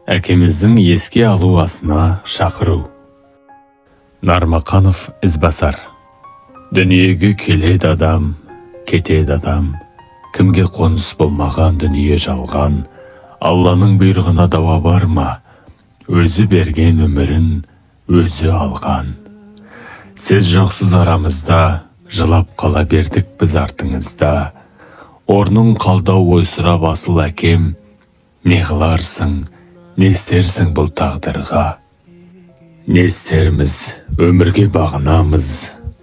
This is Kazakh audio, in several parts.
әкеміздің еске алу асына шақыру. Нармақанов Ізбасар. Дүниеге келеді адам, кетеді адам, кімге қоныс болмаған дүние жалған, Алланың бұйрығына дауа бар ма, өзі берген өмірін өзі алған. Сіз жоқсыз арамызда, жылап қала бердік біз артыңызда, орның қалдау ойсырап асыл әкем, не қыларсың, не істерсің бұл тағдырға? Не істерміз, өмірге бағынамыз,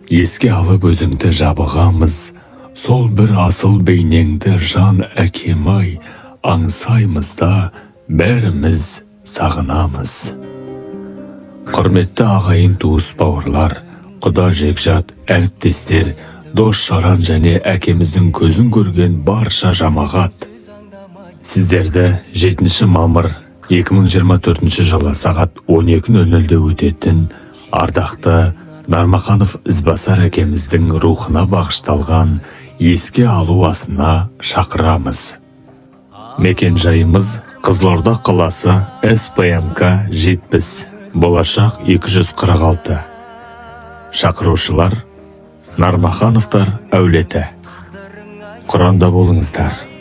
еске алып өзіңді жабығамыз, сол бір асыл бейнеңді жан әкем-ай, аңсаймыз да бәріміз сағынамыз. Құрметті ағайын туыс бауырлар, құда жекжат әріптестер, дос жаран және әкеміздің көзін көрген барша жамағат. Сіздерді 7 мамыр 2024 жылы сағат 12:00-де өтетін ардақты Нармақанов Ізбасар әкеміздің рухына бағышталған еске алу асына шақырамыз. Мекен жайымыз Қызылорда қаласы, СПМК 70, болашақ 246. Шақырушылар Нармақановтар әулеті. Құранда болыңыздар.